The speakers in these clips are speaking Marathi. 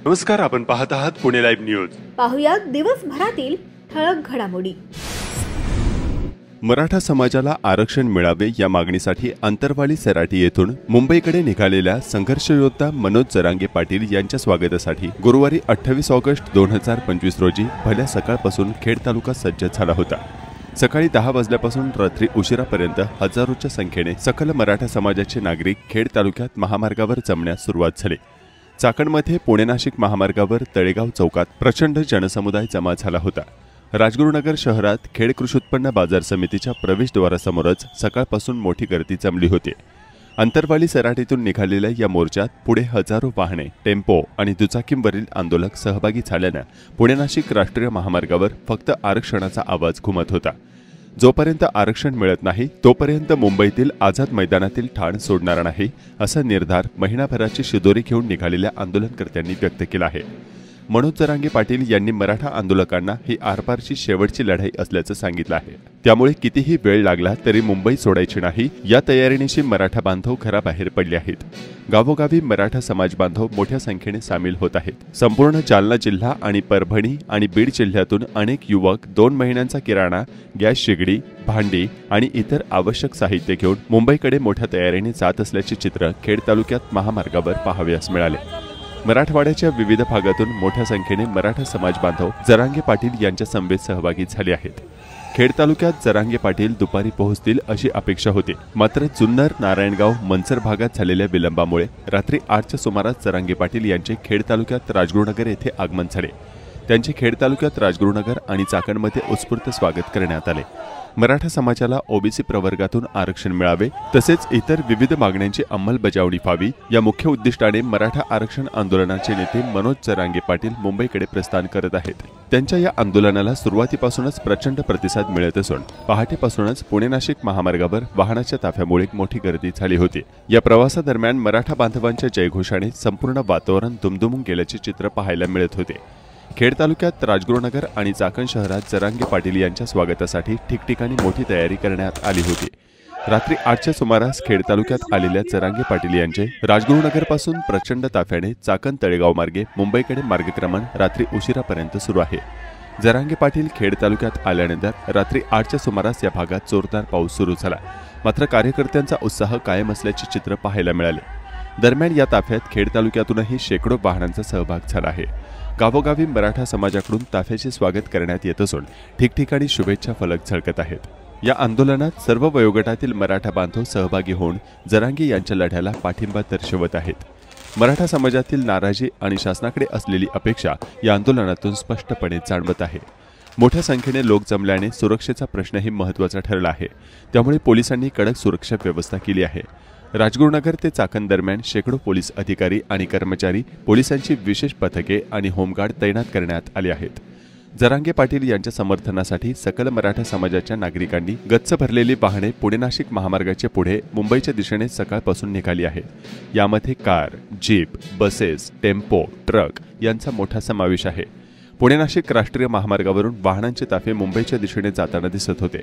नमस्कार, आपण पाहत आहात पुणे लाईव्ह न्यूज। पाहुयात दिवसभरातील ठळक घडामोडी। मराठा समाजाला आरक्षण मिळावे या मागणीसाठी अंतरवाली सराटी येथून मुंबईकडे निघालेल्या संघर्ष योद्धा मनोज जरांगे पाटील यांच्या स्वागतासाठी गुरुवारी 28 ऑगस्ट 2025 रोजी भल्या सकाळपासून खेड तालुका सज्ज झाला होता। सकाळी 10 वाजल्यापासून रात्री उशिरापर्यंत हजारोच्या संख्येने सकल मराठा समाजाचे नागरिक खेड तालुक्यात महामार्गावर जमण्यास सुरुवात झाली। चाकणमध्ये पुणे नाशिक महामार्गावर तळेगाव चौकात प्रचंड जनसमुदाय जमा झाला होता। राजगुरुनगर शहरात खेड कृषी उत्पन्न बाजार समितीच्या प्रवेशद्वारासमोरच सकाळपासून मोठी गर्दी जमली होती। अंतरवाली सराटीतून निघालेल्या या मोर्चात पुढे हजारो वाहने, टेम्पो आणि दुचाकींवरील आंदोलक सहभागी झाल्याने पुणे नाशिक राष्ट्रीय महामार्गावर फक्त आरक्षणाचा आवाज घुमत होता। जोपर्यंत आरक्षण मिळत नाही तोपर्यंत मुंबईतील आझाद मैदानातील ठाण सोडणार नाही असा निर्धार महिनाभराची शिदोरी घेऊन निघालेल्या आंदोलनकर्त्यांनी व्यक्त केला आहे। मनोज जरांगे पाटील यांनी मराठा आंदोलकांना ही आरपारची शेवटची लढाई असल्याचं सांगितलं आहे। त्यामुळे कितीही वेळ लागला तरी मुंबई सोडायची नाही या तयारीनिशी मराठा बांधव घराबाहेर पडले आहेत। गावोगावी मराठा समाज बांधव मोठ्या संख्येने सामील होत आहेत। संपूर्ण जालना जिल्हा आणि परभणी आणि बीड जिल्ह्यातून अनेक युवक 2 महिन्यांचा किराणा, गॅस शेगडी, भांडी आणि इतर आवश्यक साहित्य घेऊन मुंबईकडे मोठ्या तयारीने जात असल्याचे चित्र खेड तालुक्यात महामार्गावर पाहावयास मिळाले। मराठवाड्याच्या विविध भागातून मोठ्या संख्येने मराठा समाज बांधव जरांगे पाटील यांच्या समवेत सहभागी झाले आहेत। खेड तालुक्यात जरांगे पाटील दुपारी पोहोचतील अशी अपेक्षा होती, मात्र जुन्नर, नारायणगाव, मनसर भागात झालेल्या विलंबामुळे रात्री 8च्या सुमारास जरांगे पाटील यांचे खेड तालुक्यात राजगुरुनगर येथे आगमन झाले। त्यांचे खेड तालुक्यात राजगुरुनगर आणि चाकणमध्ये उत्स्फूर्त स्वागत करण्यात आले। मराठा समाजाला ओबीसी प्रवर्गातून आरक्षण मिळावे तसेच इतर विविध मागण्यांची अंमलबजावणी व्हावी या मुख्य उद्दिष्टाने मराठा आरक्षण आंदोलनाचे नेते मनोज जरांगे पाटील मुंबईकडे प्रस्थान करत आहेत। त्यांच्या या आंदोलनाला सुरुवातीपासूनच प्रचंड प्रतिसाद मिळत असून पहाटेपासूनच पुणे नाशिक महामार्गावर वाहनाच्या ताफ्यामुळे मोठी गर्दी झाली होती। या प्रवासादरम्यान मराठा बांधवांच्या जयघोषाने संपूर्ण वातावरण दुमदुमून गेल्याचे चित्र पाहायला मिळत होते। खेड तालुक्यात राजगुरुनगर आणि चाकण शहरात जरांगे पाटील यांच्या स्वागतासाठी ठिकठिकाणी मोठी तयारी करण्यात आली होती। रात्री 8च्या सुमारास खेड तालुक्यात आलेल्या जरांगे पाटील यांचे राजगुरुनगरपासून प्रचंड ताफ्याने चाकण तळेगाव मार्गे मुंबईकडे मार्गक्रमण रात्री उशिरापर्यंत सुरू आहे। जरांगे पाटील खेड तालुक्यात आल्यानंतर रात्री 8च्या सुमारास या भागात जोरदार पाऊस सुरू झाला, मात्र कार्यकर्त्यांचा उत्साह कायम असल्याचे चित्र पाहायला मिळाले। दरम्यान या ताफ्यात खेड तालुक्यातूनही शेकडो वाहनांचा सहभाग झाला आहे। गावोगावी मराठा समाजाकडून ताफ्याचे स्वागत करण्यात येत असून ठिकठिकाणी शुभेच्छा फलक झळकत आहेत। या आंदोलनात सर्व वयोगटातील मराठा बांधव सहभागी होऊन जरांगे यांच्या लढ्याला पाठिंबा दर्शवत आहेत। मराठा समाजातील नाराजी आणि शासनाकडे असलेली अपेक्षा या आंदोलनातून स्पष्टपणे जाणवत आहे। मोठ्या संख्येने लोक जमल्याने सुरक्षेचा प्रश्नही महत्त्वाचा ठरला आहे, त्यामुळे पोलिसांनी कडक सुरक्षा व्यवस्था केली आहे। राजगुरुनगर ते चाकण दरम्यान शेकडो पोलीस अधिकारी आणि कर्मचारी, पोलिसांची विशेष पथके आणि होमगार्ड तैनात करण्यात आले आहेत। जरांगे पाटील यांच्या समर्थनासाठी सकल मराठा समाजाच्या नागरिकांनी गच्च भरलेली वाहने पुणे नाशिक महामार्गाचे पुढे मुंबईच्या दिशेने सकाळपासून निघाली आहेत। यामध्ये car, jeep, buses, tempo, truck यांचा मोठा समावेश आहे। पुणे नाशिक राष्ट्रीय महामार्गावरून वाहनांचे ताफे मुंबईच्या दिशेने जाताना दिसत होते।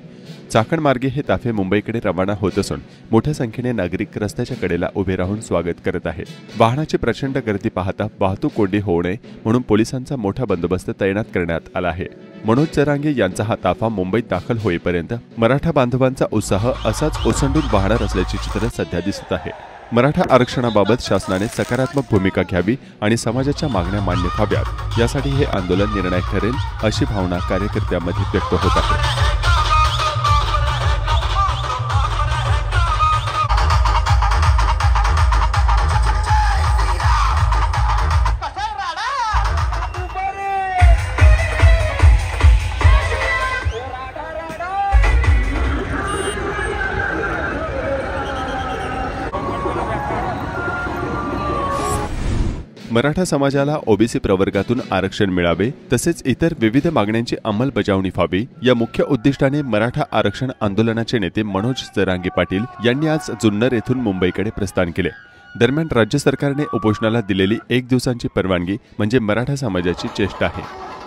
चाकण मार्गे हे ताफे मुंबईकडे रवाना होत असून मोठ्या संख्येने नागरिक रस्त्याच्या कडेला उभे राहून स्वागत करत आहेत। वाहनाची प्रचंड गर्दी पाहता वाहतूक कोंडी होऊ नये म्हणून पोलिसांचा मोठा बंदोबस्त तैनात करण्यात आला आहे। मनोज जरांगे यांचा हा ताफा मुंबईत दाखल होईपर्यंत मराठा बांधवांचा उत्साह असाच ओसंडून वाहणार असल्याचे चित्र सध्या दिसत आहे। मराठा आरक्षणाबाबत शासनाने सकारात्मक भूमिका घ्यावी आणि समाजाच्या मागण्या मान्य व्हाव्यात यासाठी हे आंदोलन निर्णायक ठरेल अशी भावना कार्यकर्त्यांमध्ये व्यक्त होत आहे। मराठा समाजाला ओबीसी प्रवर्गातून आरक्षण मिळावे तसेच इतर विविध मागण्यांची अंमलबजावणी व्हावी या मुख्य उद्दिष्टाने मराठा आरक्षण आंदोलनाचे नेते मनोज जरांगे पाटील यांनी आज जुन्नर येथून मुंबईकडे प्रस्थान केले। दरम्यान राज्य सरकारने उपोषणाला दिलेली 1 दिवसांची परवानगी म्हणजे मराठा समाजाची चेष्टा आहे।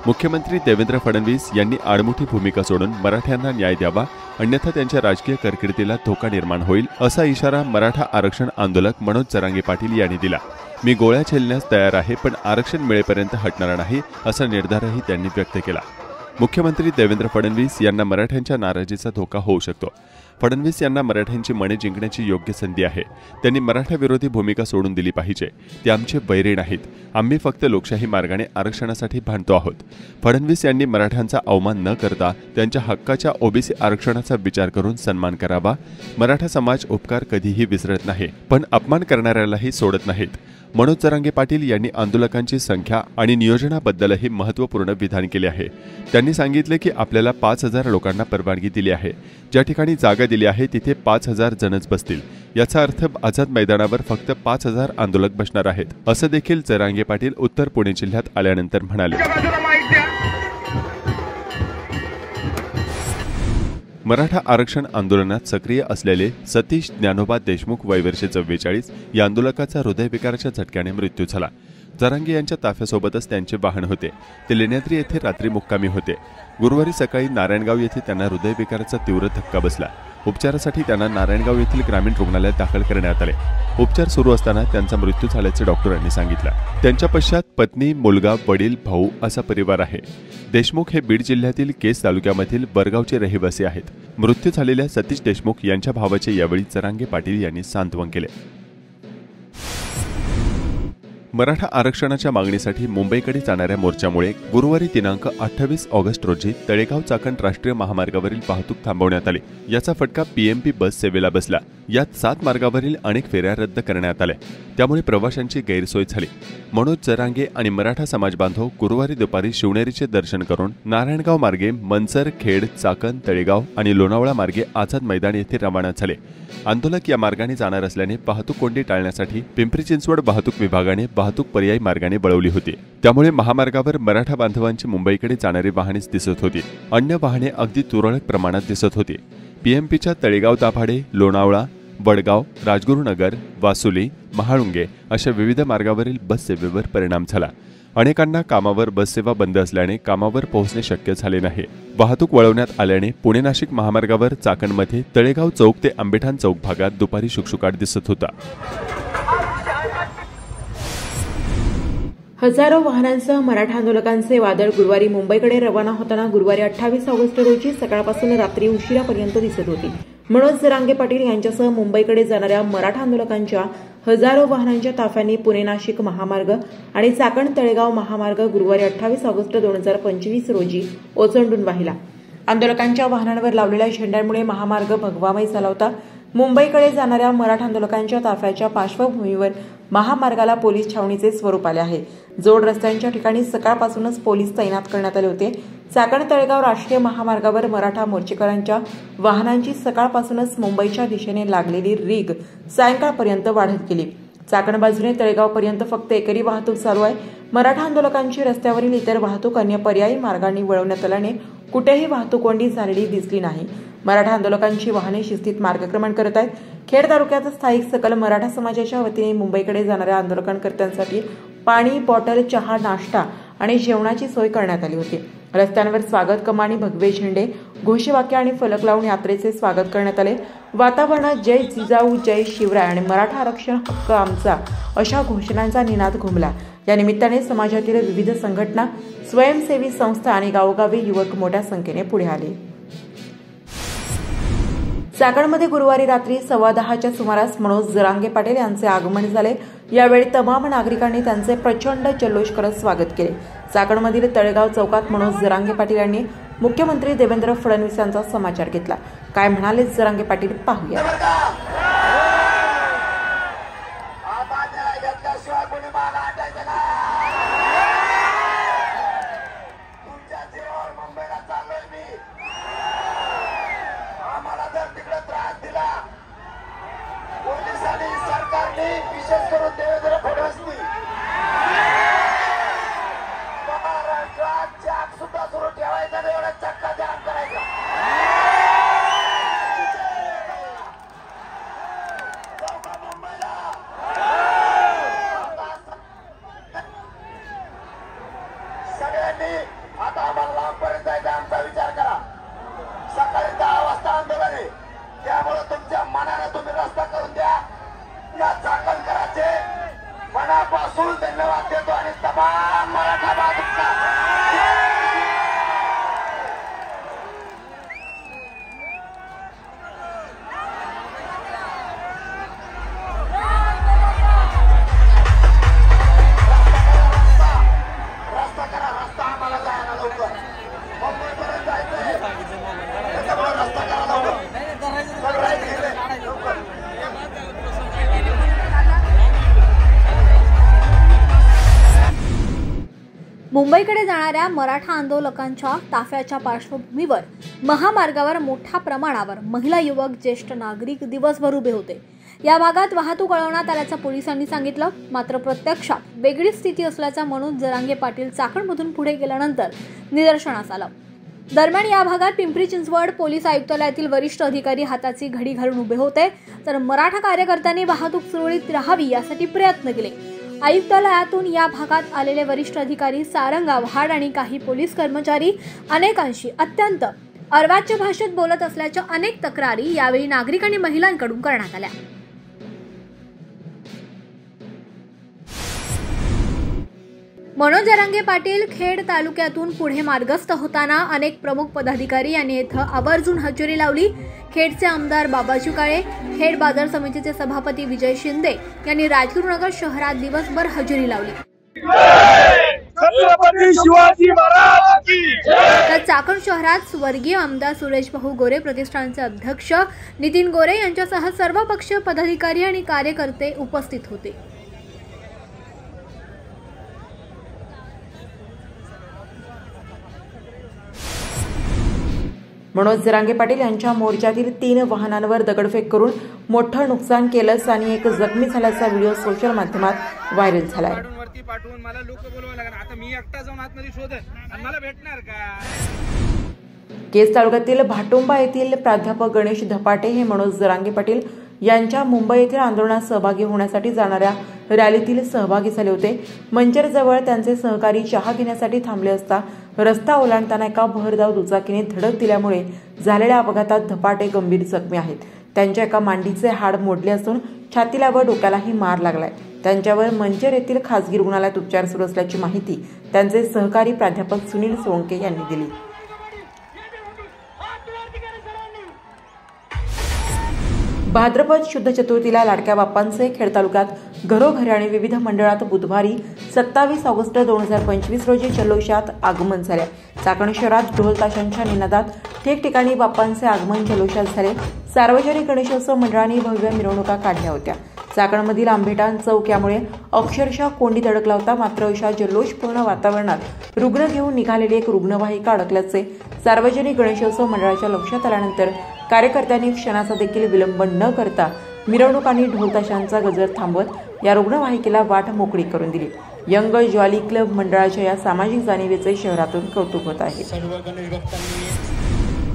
मुख्यमंत्री देवेंद्र फडणवीस यांनी आडमुठी भूमिका सोडून मराठ्यांना न्याय द्यावा, अन्यथा त्यांच्या राजकीय कारकिर्दीला धोका निर्माण होईल, असा इशारा मराठा आरक्षण आंदोलक मनोज जरांगे पाटील यांनी दिला. मी गोळ्या झेलण्यास तयार आहे, पण आरक्षण मिळेपर्यंत हटणार नाही, असा निर्धारही त्यांनी व्यक्त केला. मुख्यमंत्री देवेंद्र फडणवीस यांना मराठ्यांच्या नाराजीचा धोका होऊ शकतो. फडणवीस यांना मराठ्यांची मने जिंकण्याची योग्य संधी आहे. त्यांनी मराठा विरोधी भूमिका सोडून दिली पाहिजे. ते आमचे वैरी नाहीत. आम्ही फक्त लोकशाही मार्गाने आरक्षणासाठी भांडतो आहोत. फडणवीस यांनी मराठ्यांचा अवमान न करता त्यांच्या हक्काच्या ओबीसी आरक्षणाचा विचार करून सन्मान करावा. मराठा समाज उपकार कधीही विसरत नाही, पण अपमान करणाऱ्यालाही सोडत नाहीत. मनोज जरांगे पाटील यांनी आंदोलकांची संख्या आणि नियोजनाबद्दलही महत्त्वपूर्ण विधान केले आहे. त्यांनी सांगितले की आपल्याला 5,000 लोकांना परवानगी दिली आहे. ज्या ठिकाणी जागा दिली आहे तिथे 5,000 जणच बसतील. याचा अर्थ आझाद मैदानावर फक्त 5,000 आंदोलक बसणार आहेत, असं देखील जरांगे पाटील उत्तर पुणे जिल्ह्यात आल्यानंतर म्हणाले. मराठा आरक्षण आंदोलनात सक्रिय असलेले सतीश ज्ञानोबा देशमुख वय वर्षे 44 या आंदोलकाचा हृदयविकाराच्या झटक्याने मृत्यू झाला. जरांगे यांच्या ताफ्यासोबतच त्यांचे वाहन होते. ते लेण्याद्री येथे रात्री मुक्कामी होते. गुरुवारी सकाळी नारायणगाव येथे त्यांना हृदयविकाराचा तीव्र धक्का बसला. उपचारासाठी त्यांना नारायणगाव येथील ग्रामीण रुग्णालयात दाखल करण्यात आले. उपचार सुरू असताना त्यांचा मृत्यू झाल्याचे डॉक्टरांनी सांगितलं. त्यांच्या पश्चात पत्नी, मुलगा, वडील, भाऊ असा परिवार आहे. देशमुख हे बीड जिल्ह्यातील केस तालुक्यामधील बरगावचे रहिवासी आहेत. मृत्यू झालेल्या सतीश देशमुख यांच्या भावाचे यावेळी जरांगे पाटील यांनी सांत्वन केले. मराठा आरक्षणाच्या मागणीसाठी मुंबईकडे जाणाऱ्या मोर्चामुळे गुरुवारी दिनांक 28 ऑगस्ट रोजी तळेगाव चाकण राष्ट्रीय महामार्गावरील वाहतूक थांबवण्यात आली. याचा फटका पीएमपी बस सेवेला बसला. यात 7 मार्गावरील अनेक फेऱ्या रद्द करण्यात आल्या. त्यामुळे प्रवाशांची गैरसोय झाली. मनोज जरांगे आणि मराठा समाज बांधव गुरुवारी दुपारी शिवनेरीचे दर्शन करून नारायणगाव मार्गे मनसर, खेड, चाकण, तळेगाव आणि लोणावळा मार्गे आझाद मैदान येथे रवाना झाले. आंदोलक या मार्गाने जाणार असल्याने वाहतूक कोंडी टाळण्यासाठी पिंपरी चिंचवड वाहतूक विभागाने वाहतूक पर्यायी मार्गाने वळवली होती. त्यामुळे महामार्गावर मराठा बांधवांची मुंबईकडे जाणारी वाहनेच दिसत होती. अन्य वाहने अगदी तुरळक प्रमाणात दिसत होती. पीएमपीच्या तळेगाव, दाभाडे, लोणावळा, वडगाव, राजगुरुनगर, वासुली, महाळुंगे अशा विविध मार्गावरील बस सेवेवर परिणाम झाला. अनेकांना कामावर बससेवा बंद असल्याने कामावर पोहोचणे शक्य झाले नाही. वाहतूक वळवण्यात आल्याने पुणे नाशिक महामार्गावर चाकणमध्ये तळेगाव चौक ते आंबेठाण चौक भागात दुपारी शुकशुकाट दिसत होता. हजारो वाहनांसह मराठा आंदोलकांचे वादळ गुरुवारी मुंबईकडे रवाना होताना गुरुवारी 28 ऑगस्ट रोजी सकाळपासून रात्री उशिरापर्यंत दिसत होती. मनोज जरांगे पाटील यांच्यासह मुंबईकडे जाणाऱ्या मराठा आंदोलकांच्या हजारो वाहनांच्या ताफ्यांनी पुणे नाशिक महामार्ग आणि चाकण तळेगाव महामार्ग गुरुवारी 28 ऑगस्ट 2025 रोजी ओसंडून वाहिला. आंदोलकांच्या वाहनांवर लावलेल्या झेंड्यांमुळे महामार्ग भगवामय झाला होता. मुंबईकडे जाणाऱ्या मराठा आंदोलकांच्या ताफ्याच्या पार्श्वभूमीवर महामार्गाला पोलीस छावणीचे स्वरूप आले आहे. जोड रस्त्यांच्या ठिकाणी सकाळपासूनच पोलीस तैनात करण्यात आले होते. चाकण तळेगाव राष्ट्रीय महामार्गावर मराठा मोर्चेकरांच्या वाहनांची सकाळपासूनच मुंबईच्या दिशेने लागलेली रीग सायंकाळपर्यंत वाढत गेली. चाकण बाजूने तळेगावपर्यंत फक्त एकेरी वाहतूक चालू आहे. मराठा आंदोलकांची रस्त्यावरील इतर वाहतूक अन्य पर्यायी मार्गांनी वळवण्यात आल्याने कुठेही वाहतूक कोंडी झालेली दिसली नाही. मराठा आंदोलकांची वाहने शिस्तीत मार्गक्रमण करत आहेत. खेड तालुक्यात स्थायिक सकल मराठा समाजाच्या वतीने मुंबईकडे जाणाऱ्या आंदोलकांकर्त्यांसाठी पाणी, बॉटल, चहा, नाश्ता आणि जेवणाची सोय करण्यात आली होती. रस्त्यांवर स्वागत कमानी, भगवे झेंडे, घोषवाक्य आणि फलक लावून यात्रेचे स्वागत करण्यात आले. वातावरणात जय जिजाऊ, जय शिवराय आणि मराठा आरक्षण हक्क आमचा अशा घोषणांचा निनाद घुमला. या निमित्ताने समाजातील विविध संघटना, स्वयंसेवी संस्था आणि गावोगावी युवक मोठ्या संख्येने पुढे आले. चाकणमध्ये गुरुवारी रात्री 10:15च्या सुमारास मनोज जरांगे पाटील यांचे आगमन झाले. यावेळी तमाम नागरिकांनी त्यांचे प्रचंड जल्लोष करत स्वागत केले. चाकणमधील तळेगाव चौकात मनोज जरांगे पाटील यांनी मुख्यमंत्री देवेंद्र फडणवीस यांचा समाचार घेतला. काय म्हणाले जरांगे पाटील पाहूया. विशेष करून देवेंद्र फडणवीस महाराष्ट्रात जाग सुद्धा सुरू ठेवायचा नाही, एवढा चक्का जाम करायचा. मुंबईकडे जाणाऱ्या मराठा आंदोलकांच्या ताफ्याच्या पार्श्वभूमीवर महामार्गावर मोठ्या प्रमाणावर महिला, युवक, ज्येष्ठ नागरिक दिवसभर उभे होते। या भागात वाहतूक अडवण्यात आल्याचं पोलिसांनी सांगितलं। मात्र प्रत्यक्षात वेगळी स्थिती असल्याचं मनोज जरांगे पाटील चाकणमधून पुढे गेल्यानंतर निदर्शनास आलं। दरम्यान या भागात पिंपरी चिंचवड पोलीस आयुक्तालयातील वरिष्ठ अधिकारी हाताची घडी घालून उभे होते, तर मराठा कार्यकर्त्यांनी वाहतूक सुरळीत राहावी यासाठी प्रयत्न केले। आयुक्तालयातून या भागात आलेले वरिष्ठ अधिकारी, सारंग आव्हाड आणि काही पोलीस कर्मचारी अनेकांशी अत्यंत अर्वाच्य भाषेत बोलत असल्याच्या अनेक तक्रारी यावेळी नागरिक आणि महिलांकडून करण्यात आल्या। मनोज जरांगे पाटील खेड तालुक्यातून पुढे मार्गस्थ होताना अनेक प्रमुख पदाधिकारी यांनी येथे आवर्जून हजेरी लावली। खेडचे आमदार बाबाजी काळे, खेड बाजार समितीचे सभापती विजय शिंदे यांनी राजगुरुनगर शहरात दिवसभर हजेरी लावली। छत्रपती शिवाजी महाराज की जय। तर चाकण शहरात स्वर्गीय आमदार सुरेश भाऊ गोरे प्रतिष्ठानचे अध्यक्ष नितीन गोरे यांच्यासह सर्व पक्षीय पदाधिकारी आणि कार्यकर्ते उपस्थित होते। मनोज जरांगे पाटील यांच्या मोर्चातील 3 वाहनांवर दगडफेक करून मोठं नुकसान केलं आणि एक जखमी झाल्याचा व्हिडिओ सोशल माध्यमात व्हायरल झालाय। पाठवून मला लोक बोलवा लागणार, आता मी एकटा जाऊन आतमध्ये शोधन आणि मला भेटणार का? केज तालुक्यातील भाटुंबा येथील प्राध्यापक गणेश धपाटे हे मनोज जरांगे पाटील यांच्या मुंबई येथील आंदोलनात सहभागी होण्यासाठी जाणाऱ्या रॅलीतील सहभागी झाले होते। मंचरजवळ त्यांचे सहकारी चहा घेण्यासाठी थांबले असता रस्ता ओलांडताना एका भरधाव दुचाकीने धडक दिल्यामुळे झालेल्या अपघातात धपाटे गंभीर जखमी आहेत। त्यांच्या एका मांडीचे हाड मोडले असून छातीला व डोक्यालाही मार लागलाय। त्यांच्यावर मंचर येथील खासगी रुग्णालयात उपचार सुरू असल्याची माहिती त्यांचे सहकारी प्राध्यापक सुनील सोळंके यांनी दिली। भाद्रपद शुद्ध चतुर्थीला लाडक्या बाप्पांचे खेड तालुक्यात घरोघरी आणि विविध मंडळात बुधवारी 27 ऑगस्ट 2025 रोजी जल्लोषात आगमन झाले। चाकण शहरात ढोल ताशांच्या निनादात ठिकठिकाणी बाप्पांचे आगमन जल्लोषात झाले। सार्वजनिक गणेशोत्सव मंडळांनी भव्य मिरवणुका काढल्या होत्या। चाकणमधील आंबेटान चौक यामुळे अक्षरशः कोंडीत अडकला होता। मात्र अशा जल्लोषपूर्ण वातावरणात रुग्ण घेऊन निघालेली एक रुग्णवाहिका अडकल्याचे सार्वजनिक गणेशोत्सव मंडळाच्या लक्षात आल्यानंतर कार्यकर्त्यांनी क्षणाचा देखील विलंब न करता मिरवणूक आणि ढोलताशांचा गजर थांबवत या रुग्णवाहिकेला वाट मोकळी करून दिली। यंग जॉली क्लब मंडळाच्या या सामाजिक जाणीवेचे शहरातून कौतुक होत आहे।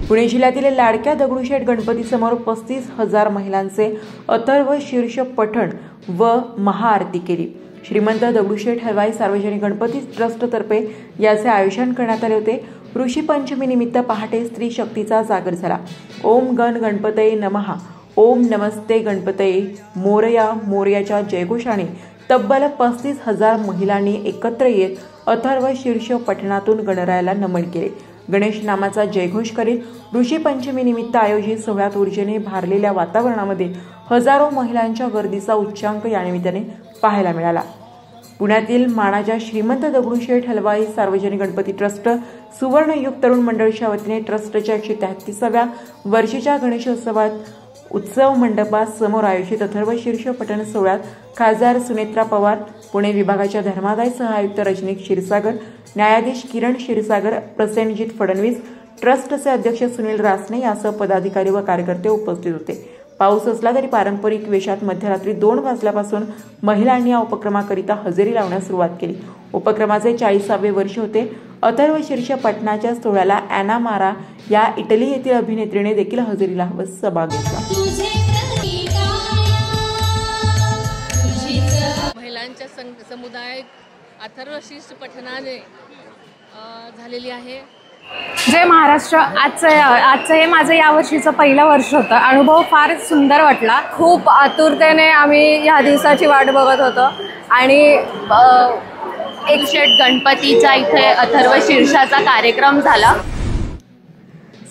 पुणे जिल्ह्यातील लाडक्या दगडूशेठ गणपतीसमोर 35,000 महिलांचे अथर्व शीर्ष पठण व महाआरती केली। श्रीमंत दगडूशेठ हलवाई सार्वजनिक गणपती ट्रस्टतर्फे याचे आयोजन करण्यात आले होते। ऋषी पंचमी निमित्त पहाटे स्त्री शक्तीचा जागर झाला। ओम गण गणपतये नमः, ओम नमस्ते गणपतये मोरया मोरयाच्या जयघोषाने तब्बल 35,000 महिलांनी एकत्र येत अथर्व शीर्ष पठणातून गणरायाला नमन केले। गणेश नामाचा जयघोष करीत ऋषी पंचमी निमित्त आयोजित सोहळ्यात ऊर्जेने भारलेल्या वातावरणामध्ये हजारो महिलांच्या गर्दीचा उच्चांक या निमित्ताने पाहायला मिळाला। पुण्यातील मानाच्या श्रीमंत दगडूशेठ हलवाई सार्वजनिक गणपती ट्रस्ट सुवर्णयुग तरुण मंडळाच्या वतीने ट्रस्टच्या 133व्या वर्षीच्या गणेशोत्सवात उत्सव मंडपात समोर आयोजित अथर्व शीर्ष पठण सोहळ्यात खासदार सुनेत्रा पवार, पुणे विभागाच्या धर्मादाय सह आयुक्त रजनीश क्षीरसागर, न्यायाधीश किरण क्षीरसागर, प्रसेनजीत फडणवीस, ट्रस्टचे अध्यक्ष सुनील रासने यासह पदाधिकारी व कार्यकर्ते उपस्थित होते। पाऊस असला तरी पारंपरिक वेशात मध्यरात्री 2 वाजल्यापासून महिलांनी या उपक्रमाकरिता हजेरी लावण्यास सुरुवात केली। उपक्रमाचे 40वे वर्ष होते। अथर्व शीर्ष पठणाच्या सोहळ्याला ॲना मारा या इटली येथील अभिनेत्रीने देखील हजेरी लावत सहभाग घेतला। महिलांच्या समुदाय अथर्व शीर्ष पठणाने झालेली आहे। जय महाराष्ट्र। आजचं हे माझं यावर्षीचं पहिलं वर्ष होतं। अनुभव फार सुंदर वाटला। खूप आतुरतेने आम्ही ह्या दिवसाची वाट बघत होतो आणि दगडूशेठ गणपतीचा इथे अथर्व शीर्षाचा कार्यक्रम झाला।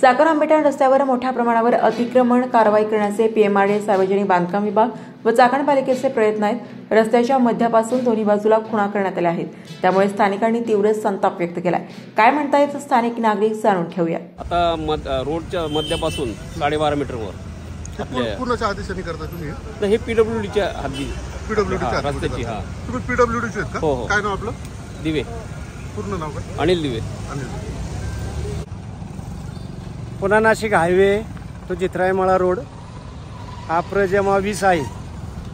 चाकण आंबेटाण रस्त्यावर मोठ्या प्रमाणावर अतिक्रमण कारवाई करण्याचे पीएमआरडीए सार्वजनिक बांधकाम विभाग व चाकण पालिकेचे प्रयत्न आहेत। रस्त्याच्या मध्यापासून दोन्ही बाजूला खुणा करण्यात आल्या आहेत, त्यामुळे स्थानिकांनी तीव्र संताप व्यक्त केलाय। काय म्हणतायत स्थानिक नागरिक जाणून घेऊया। आता रोडच्या मध्यापासून 12.5 मीटरवर पूर्णच्या आदेशाने करता तुम्ही? हे पीडब्ल्यूडीच्या हद्दी पीडब्ल्यूडीच्या रस्त्याची। तुम्ही पीडब्ल्यूडीचे आहेत का? हो, हो। काय नाव आपलं? दिवे। पूर्ण नाव काय? अनिल दिवे. पुणे नाशिक हायवे तो जित्रायमाळा रोड हा प्रजमा 20 आहे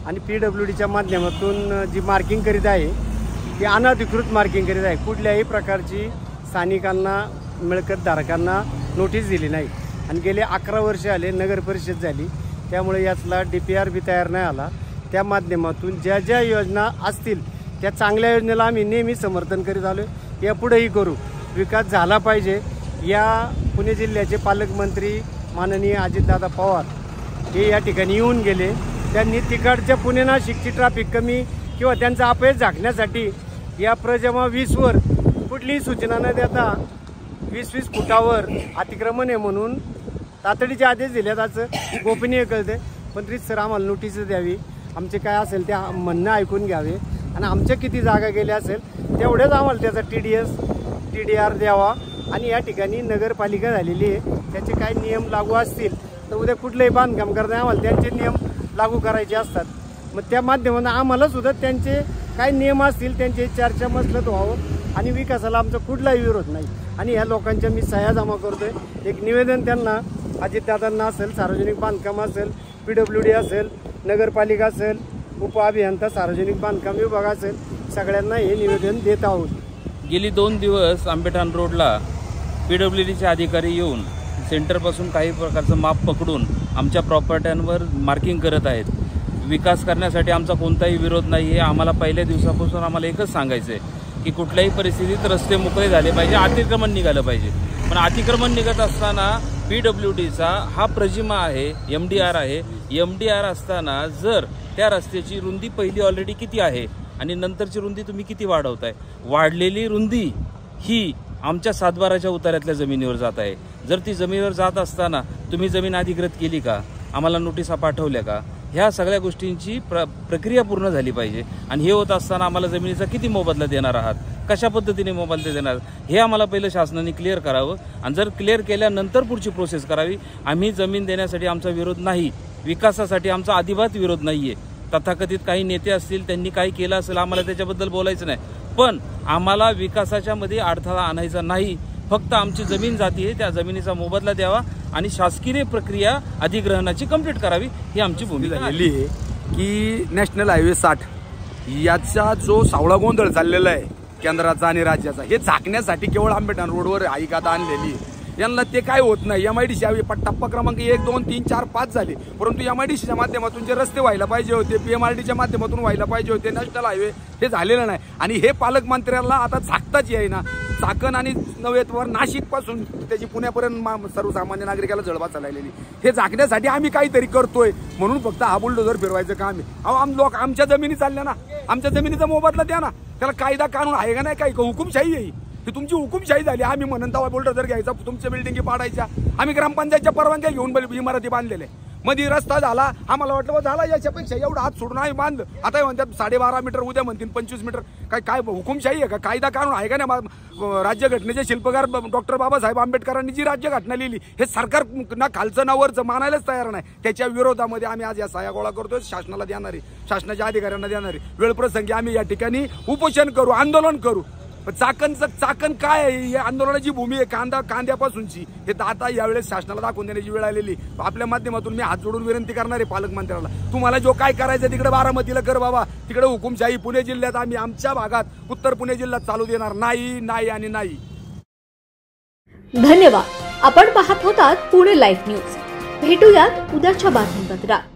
आणि PWDच्या माध्यमातून जी मार्किंग करीत आहे ती अनधिकृत मार्किंग करीत आहे. कुठल्याही प्रकारची स्थानिकांना मिळकतधारकांना नोटीस दिली नाही आणि गेले 11 वर्ष आले नगर परिषद झाली, त्यामुळे यातला DPR बी तयार नाही आला. त्या माध्यमातून ज्या ज्या योजना असतील त्या चांगल्या योजनेला आम्ही नेहमी समर्थन करीत आलो, यापुढेही करू. विकास झाला पाहिजे. या पुणे जिल्ह्याचे पालकमंत्री माननीय अजितदादा पवार हे या ठिकाणी येऊन गेले. त्यांनी तिकडच्या पुणे नाशिकची ट्रॅफिक कमी किंवा त्यांचा अपयश झाकण्यासाठी या प्रजमा 20वर कुठलीही सूचना न देता 20-20 फुटावर अतिक्रमण आहे म्हणून तातडीचे आदेश दिल्यात असं गोपनीय कळते. पण तरी सर आम्हाला नोटीस द्यावी, आमचे काय असेल ते म्हणणं ऐकून घ्यावे आणि आमच्या किती जागा गेल्या असेल तेवढ्याच आम्हाला त्याचा TDS TDR द्यावा. आणि या ठिकाणी नगरपालिका झालेली आहे, त्याचे काय नियम लागू असतील तर उद्या कुठलंही बांधकाम करताना आम्हाला त्यांचे नियम लागू करायचे असतात. मग त्या माध्यमातून आम्हाला सुद्धा त्यांचे काय नियम असतील त्यांचे चर्चा मसलत व्हावं आणि विकासाला आमचा कुठलाही विरोध नाही. आणि ह्या लोकांच्या मी सह्या जमा करतोय. एक निवेदन त्यांना अजितदादांना असेल, सार्वजनिक बांधकाम असेल, PWD असेल, नगरपालिका असेल, उपअभियंता सार्वजनिक बांधकाम विभाग असेल, सगळ्यांना हे निवेदन देत आहोत. गेली 2 दिवस आंबेठाण रोडला PWDचे अधिकारी येऊन सेंटरपासून काही प्रकारचं माप पकडून आमच्या प्रॉपर्ट्यांवर मार्किंग करत आहेत. विकास करण्यासाठी आमचा कोणताही विरोध नाही आहे. आम्हाला पहिल्या दिवसापासून आम्हाला एकच सांगायचं आहे की कुठल्याही परिस्थितीत रस्ते मोकळे झाले पाहिजे, अतिक्रमण निघालं पाहिजे. पण अतिक्रमण निघत असताना PWDचा हा प्रजिमा आहे, MDR आहे. MDR असताना जर त्या रस्त्याची रुंदी पहिली ऑलरेडी किती आहे आणि नंतरची रुंदी तुम्ही किती वाढवताय, वाढलेली रुंदी ही आमच्या 7/12च्या उतार्यातल्या जमिनीवर जात आहे. जर ती जमिनीवर जात असताना तुम्ही जमीन अधिकृत केली का, आम्हाला नोटिसा पाठवल्या का, ह्या सगळ्या गोष्टींची प्रक्रिया पूर्ण झाली पाहिजे. आणि हे होत असताना आम्हाला जमिनीचा किती मोबदला देणार आहात, कशा पद्धतीने मोबदला देणार, हे आम्हाला पहिलं शासनाने क्लिअर करावं. आणि जर क्लिअर केल्यानंतर पुढची प्रोसेस करावी. आम्ही जमीन देण्यासाठी आमचा विरोध नाही, विकासासाठी आमचा अजिबात विरोध नाही आहे. तथाकथित काही नेते असतील, त्यांनी काही केलं असेल, आम्हाला त्याच्याबद्दल बोलायचं नाही. पण आम्हाला विकासाच्या मध्ये अडथळा आणायचा नाही. फक्त आमची जमीन जाती आहे, त्या जमिनीचा मोबदला द्यावा आणि शासकीय प्रक्रिया अधिग्रहणाची कंप्लीट करावी, ही आमची भूमिका झालेली आहे. की नॅशनल हायवे 60 याचा जो सावळा गोंधळ चाललेला आहे केंद्राचा आणि राज्याचा, हे झाकण्यासाठी केवळ आंबेठाण रोडवर ऐकात आणलेली आहे. यांना ते काय होत नाही. MIDC टप्पा क्रमांक 1, 2, 3, 4, 5 झाले, परंतु MIDCच्या माध्यमातून जे रस्ते व्हायला पाहिजे होते, PMRDच्या माध्यमातून व्हायला पाहिजे होते, नॅशनल हायवे हे झालेलं नाही. आणि हे पालकमंत्र्यांना आता झाकताच येईना. चाकण आणि नव्हेवर नाशिक पासून त्याची पुण्यापर्यंत सर्वसामान्य नागरिकाला जळबा चाललेली. हे झाकण्यासाठी आम्ही काहीतरी करतोय म्हणून फक्त हा बुलडोझर फिरवायचं काम आहे. अहो लोक आमच्या जमिनी चालल्या ना, आमच्या जमिनीचा मोबदला द्या ना. त्याला कायदा कानून आहे का नाही, काही हुकुमशाही आहे ही तुमची हुकुमशाही झाली. आम्ही म्हणून तेव्हा बुलडोझर घ्यायचा, तुमच्या बिल्डिंगी पाडायच्या. आम्ही ग्रामपंचायतच्या परवानग्या घेऊन इमारती बांधलेल्या. मध्ये रस्ता झाला, आम्हाला वाटलं झाला, याच्यापेक्षा एवढा हात सोडून आम्ही बांधलं. आता म्हणतात 12.5 मीटर, उद्या म्हणतील 25 मीटर. काय हुकुमशाही आहे का, कायदा कानून आहे का नाही. राज्यघटनेचे शिल्पकार डॉक्टर बाबासाहेब आंबेडकरांनी जी राज्यघटना लिहिली, हे सरकार ना खालचं ना वरचं मानायलाच तयार नाही. त्याच्या विरोधामध्ये आम्ही आज या सह्या गोळा करतोय. शासनाला देणारे, शासनाच्या अधिकाऱ्यांना देणारे, वेळप्रसंगी आम्ही या ठिकाणी उपोषण करू, आंदोलन करू. चाकण काय आहे, ही आंदोलनाची भूमी आहे कांद्यापासूनची. हे आता यावेळेस शासनाला दाखवून देण्याची वेळ आलेली. आपल्या माध्यमातून मी हात जोडून विनंती करणार आहे पालकमंत्र्याला, तुम्हाला जो काय करायचं तिकडे बारामतीला कर बाबा. तिकडे हुकुमशाही पुणे जिल्ह्यात आम्ही आमच्या भागात, उत्तर पुणे जिल्ह्यात चालू देणार नाही, नाही आणि नाही. धन्यवाद. आपण पाहत होतात पुणे लाईव्ह न्यूज. भेटूयात उद्याच्या बातमीपत्रात.